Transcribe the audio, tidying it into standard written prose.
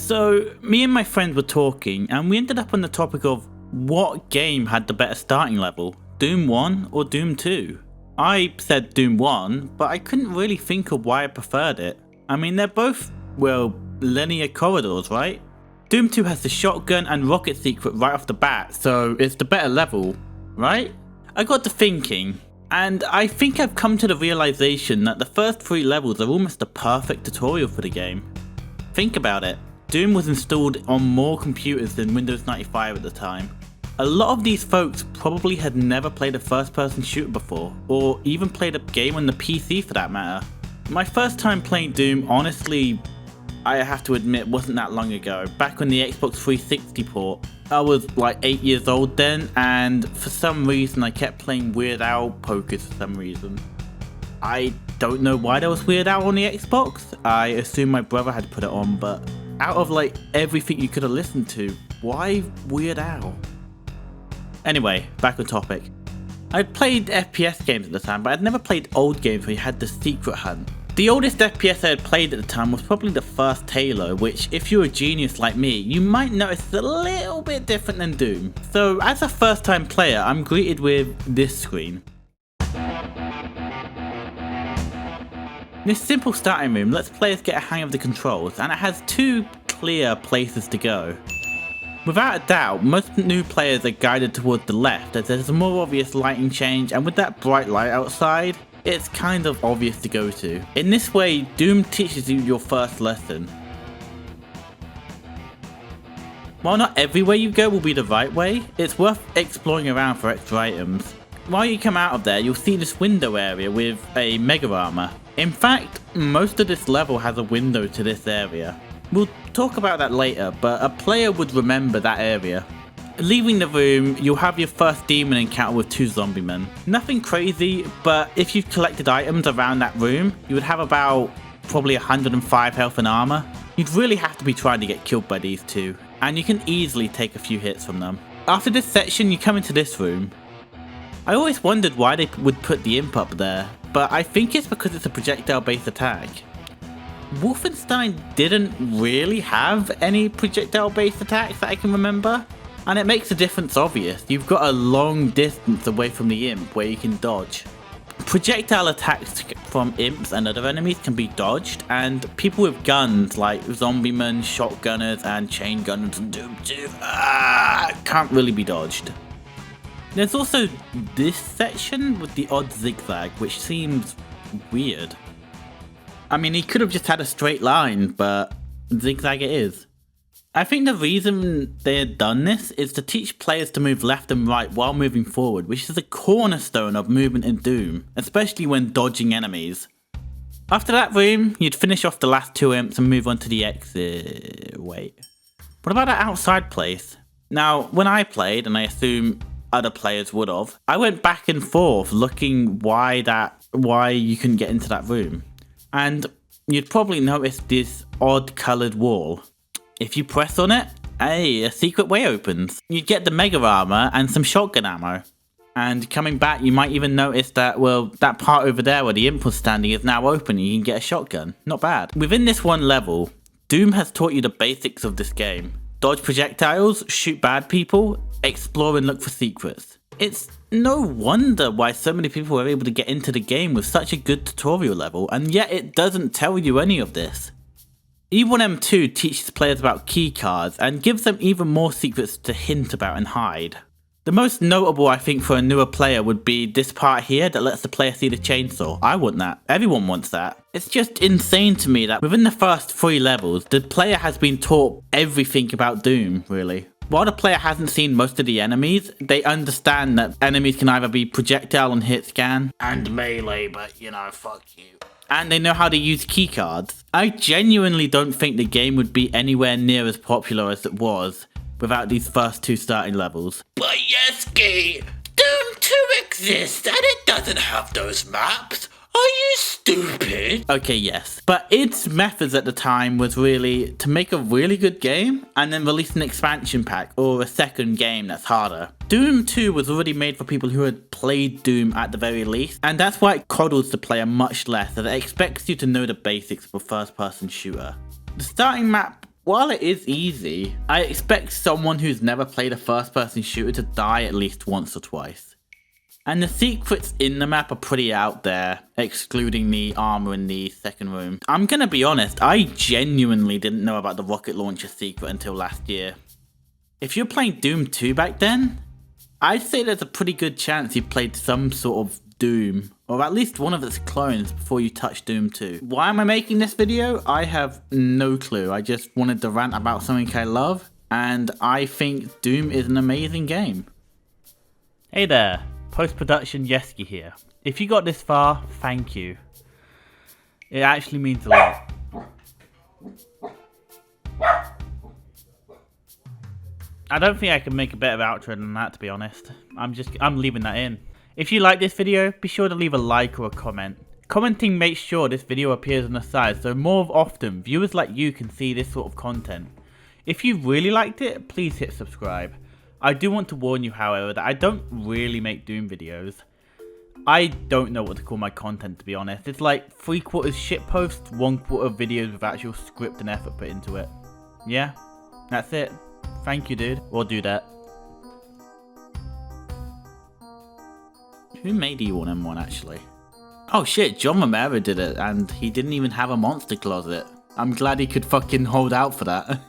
So, me and my friends were talking, and we ended up on the topic of what game had the better starting level, Doom 1 or Doom 2? I said Doom 1, but I couldn't really think of why I preferred it. I mean, they're both, well, linear corridors, right? Doom 2 has the shotgun and rocket secret right off the bat, so it's the better level, right? I got to thinking, and I think I've come to the realization that the first 3 levels are almost the perfect tutorial for the game. Think about it. Doom was installed on more computers than Windows 95 at the time. A lot of these folks probably had never played a first-person shooter before, or even played a game on the PC for that matter. My first time playing Doom, honestly, I have to admit, wasn't that long ago, back on the Xbox 360 port. I was like 8 years old then, and for some reason I kept playing Weird Al Pokers for some reason. I don't know why there was Weird Al on the Xbox. I assume my brother had put it on, but out of like everything you could have listened to, why Weird Al? Anyway, back on topic. I'd played FPS games at the time, but I'd never played old games where you had the secret hunt. The oldest FPS I had played at the time was probably the first Halo, which if you're a genius like me, you might notice is a little bit different than Doom. So as a first time player, I'm greeted with this screen. In this simple starting room lets players get a hang of the controls, and it has 2 clear places to go. Without a doubt, most new players are guided towards the left as there's a more obvious lighting change, and with that bright light outside, it's kind of obvious to go to. In this way, Doom teaches you your first lesson. While not everywhere you go will be the right way, it's worth exploring around for extra items. While you come out of there, you'll see this window area with a mega armor. In fact, most of this level has a window to this area. We'll talk about that later, but a player would remember that area. Leaving the room, you'll have your first demon encounter with 2 zombie men. Nothing crazy, but if you've collected items around that room, you would have about probably 105 health and armor. You'd really have to be trying to get killed by these 2, and you can easily take a few hits from them. After this section, you come into this room. I always wondered why they would put the imp up there, but I think it's because it's a projectile-based attack. Wolfenstein didn't really have any projectile-based attacks that I can remember, and it makes the difference obvious. You've got a long distance away from the imp where you can dodge. Projectile attacks from imps and other enemies can be dodged, and people with guns like zombiemen, shotgunners, and chain gunners and Doom 2 can't really be dodged. There's also this section with the odd zigzag, which seems weird. I mean, he could have just had a straight line, but zigzag it is. I think the reason they had done this is to teach players to move left and right while moving forward, which is a cornerstone of movement in Doom, especially when dodging enemies. After that room, you'd finish off the last 2 imps and move on to the exit. Wait. What about that outside place? Now, when I played, and I assume other players would have, I went back and forth looking why you couldn't get into that room. And you'd probably notice this odd coloured wall. If you press on it, hey, a secret way opens. You'd get the mega armor and some shotgun ammo. And coming back, you might even notice that, well, that part over there where the imp was standing is now open and you can get a shotgun. Not bad. Within this one level, Doom has taught you the basics of this game. Dodge projectiles, shoot bad people, explore and look for secrets. It's no wonder why so many people were able to get into the game with such a good tutorial level, and yet it doesn't tell you any of this. E1M1 teaches players about keycards and gives them even more secrets to hint about and hide. The most notable I think for a newer player would be this part here that lets the player see the chainsaw. I want that. Everyone wants that. It's just insane to me that within the first 3 levels, the player has been taught everything about Doom, really. While the player hasn't seen most of the enemies, they understand that enemies can either be projectile and hit scan, and melee, but you know, fuck you. And they know how to use keycards. I genuinely don't think the game would be anywhere near as popular as it was without these first 2 starting levels. But Yeski, Doom 2 exists and it doesn't have those maps. Are you stupid? Okay, yes. But its methods at the time was really to make a really good game and then release an expansion pack or a second game that's harder. Doom 2 was already made for people who had played Doom at the very least, and that's why it coddles the player much less, as it expects you to know the basics of a first-person shooter. The starting map While it is easy, I expect someone who's never played a first-person shooter to die at least once or twice. And the secrets in the map are pretty out there, excluding the armor in the second room. I'm gonna be honest, I genuinely didn't know about the rocket launcher secret until last year. If you're playing Doom 2 back then, I'd say there's a pretty good chance you played some sort of Doom, or at least one of its clones before you touched Doom 2. Why am I making this video? I have no clue. I just wanted to rant about something I love, and I think Doom is an amazing game. Hey there, post-production Yeski here. If you got this far, thank you. It actually means a lot. I don't think I can make a better outro than that, to be honest. I'm leaving that in. If you like this video, be sure to leave a like or a comment. Commenting makes sure this video appears on the side, so more often viewers like you can see this sort of content. If you really liked it, please hit subscribe. I do want to warn you, however, that I don't really make Doom videos. I don't know what to call my content, to be honest. It's like 3/4 shitposts, 1/4 videos with actual script and effort put into it. Yeah, that's it. Thank you, dude. Or do that. Who made E1M1 actually? Oh shit, John Romero did it, and he didn't even have a monster closet. I'm glad he could fucking hold out for that.